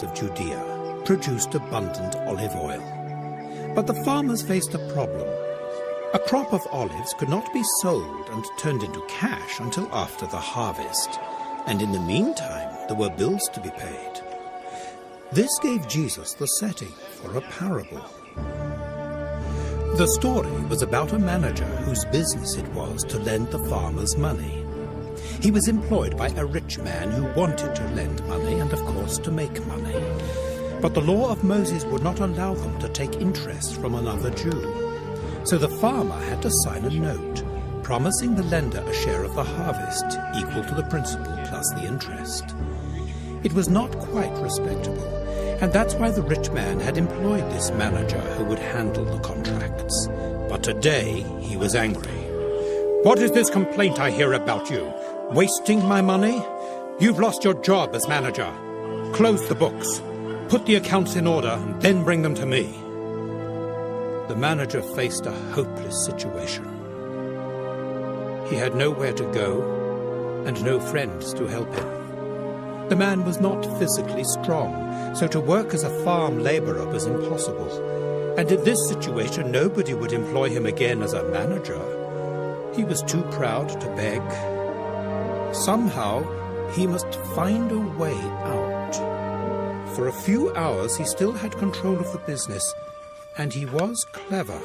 of Judea produced abundant olive oil. But the farmers faced a problem. A crop of olives could not be sold and turned into cash until after the harvest, and in the meantime there were bills to be paid. This gave Jesus the setting for a parable. The story was about a manager whose business it was to lend the farmers money. He was employed by a rich man who wanted to lend money and, of course, to make money. But the law of Moses would not allow them to take interest from another Jew. So the farmer had to sign a note, promising the lender a share of the harvest, equal to the principal plus the interest. It was not quite respectable, and that's why the rich man had employed this manager who would handle the contracts. But today he was angry. "What is this complaint I hear about you? Wasting my money? You've lost your job as manager. Close the books, put the accounts in order, and then bring them to me." The manager faced a hopeless situation. He had nowhere to go and no friends to help him. The man was not physically strong, so to work as a farm labourer was impossible. And in this situation, nobody would employ him again as a manager. He was too proud to beg. Somehow, he must find a way out. For a few hours, he still had control of the business, and he was clever.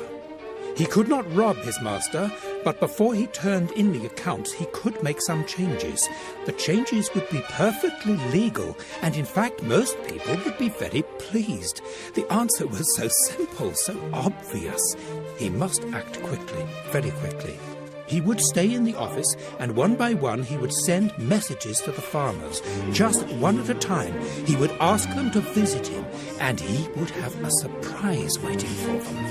He could not rob his master, but before he turned in the accounts, he could make some changes. The changes would be perfectly legal, and in fact, most people would be very pleased. The answer was so simple, so obvious. He must act quickly, very quickly. He would stay in the office, and one by one he would send messages to the farmers. Just one at a time, he would ask them to visit him, and he would have a surprise waiting for them.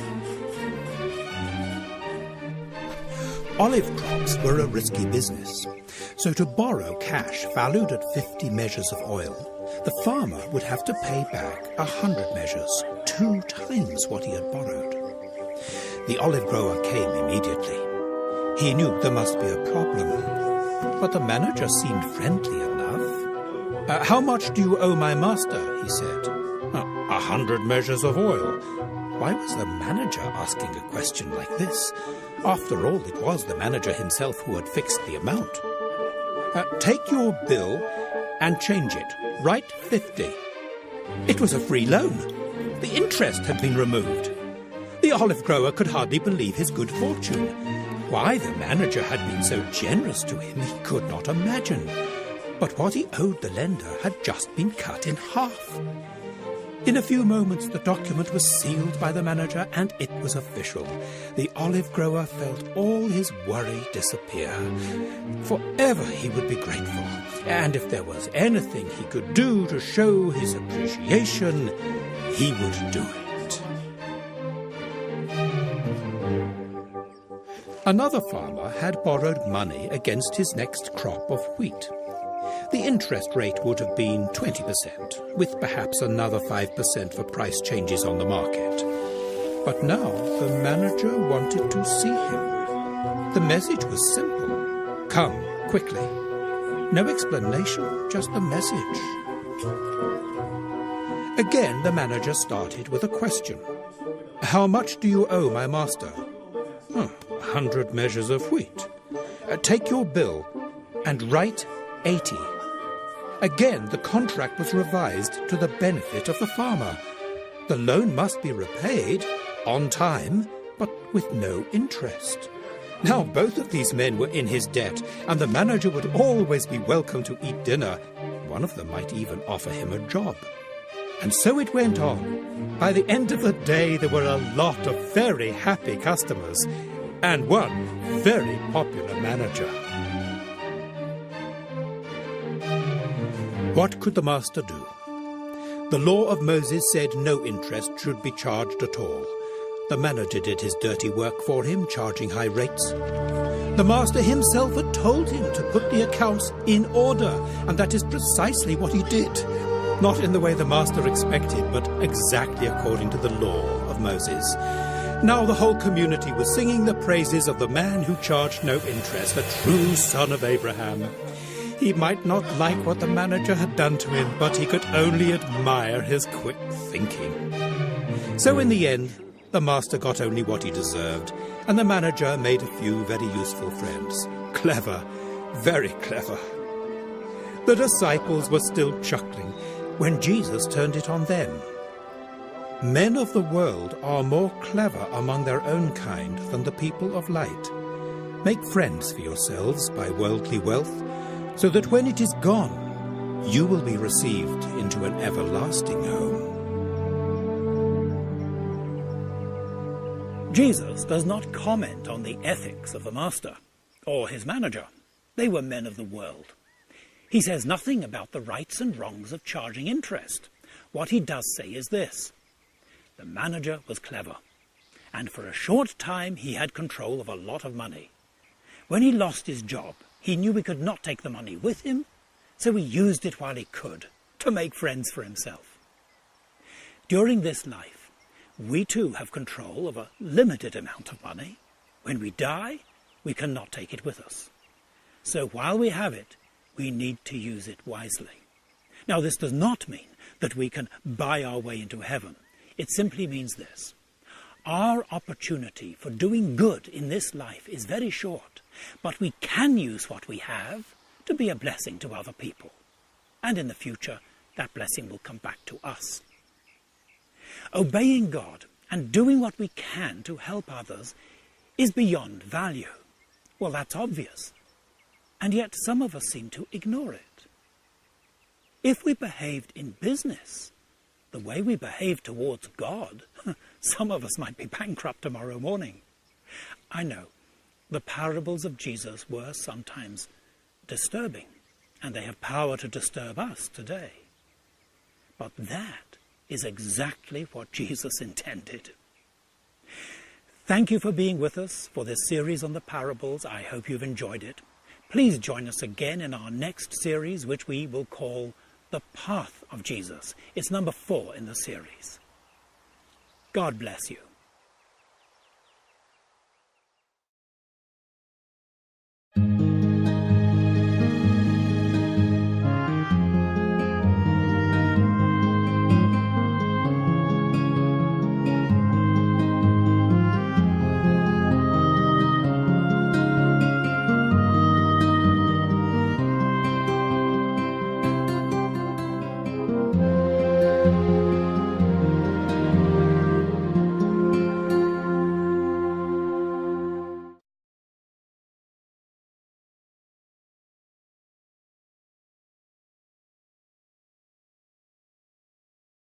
Olive crops were a risky business, so to borrow cash valued at 50 measures of oil, the farmer would have to pay back 100 measures, 2 times what he had borrowed. The olive grower came immediately. He knew there must be a problem, but the manager seemed friendly enough. "How much do you owe my master?" he said. 100 measures of oil." Why was the manager asking a question like this? After all, it was the manager himself who had fixed the amount. "Take your bill and change it. Write 50. It was a free loan. The interest had been removed. The olive grower could hardly believe his good fortune. Why the manager had been so generous to him, he could not imagine. But what he owed the lender had just been cut in half. In a few moments, the document was sealed by the manager, and it was official. The olive grower felt all his worry disappear. Forever he would be grateful, and if there was anything he could do to show his appreciation, he would do it. Another farmer had borrowed money against his next crop of wheat. The interest rate would have been 20%, with perhaps another 5% for price changes on the market. But now the manager wanted to see him. The message was simple. "Come, quickly." No explanation, just the message. Again, the manager started with a question. "How much do you owe my master?" 100 measures of wheat. "Take your bill and write 80. Again, the contract was revised to the benefit of the farmer. The loan must be repaid on time, but with no interest. Now both of these men were in his debt, and the manager would always be welcome to eat dinner. One of them might even offer him a job. And so it went on. By the end of the day, there were a lot of very happy customers, and one very popular manager. What could the master do? The law of Moses said no interest should be charged at all. The manager did his dirty work for him, charging high rates. The master himself had told him to put the accounts in order, and that is precisely what he did. Not in the way the master expected, but exactly according to the law of Moses. Now the whole community was singing the praises of the man who charged no interest, the true son of Abraham. He might not like what the manager had done to him, but he could only admire his quick thinking. So in the end, the master got only what he deserved, and the manager made a few very useful friends. Clever, very clever. The disciples were still chuckling when Jesus turned it on them. Men of the world are more clever among their own kind than the people of light. Make friends for yourselves by worldly wealth, so that when it is gone, you will be received into an everlasting home. Jesus does not comment on the ethics of the master or his manager. They were men of the world. He says nothing about the rights and wrongs of charging interest. What he does say is this: the manager was clever, and for a short time he had control of a lot of money. When he lost his job, he knew he could not take the money with him, so he used it while he could to make friends for himself. During this life, we too have control of a limited amount of money. When we die, we cannot take it with us. So while we have it, we need to use it wisely. Now, this does not mean that we can buy our way into heaven. It simply means this: our opportunity for doing good in this life is very short, but we can use what we have to be a blessing to other people. And in the future, that blessing will come back to us. Obeying God and doing what we can to help others is beyond value. Well, that's obvious. And yet some of us seem to ignore it. If we behaved in business the way we behave towards God, some of us might be bankrupt tomorrow morning. I know, the parables of Jesus were sometimes disturbing, and they have power to disturb us today. But that is exactly what Jesus intended. Thank you for being with us for this series on the parables. I hope you've enjoyed it. Please join us again in our next series, which we will call The Path of Jesus. It's number 4 in the series. God bless you.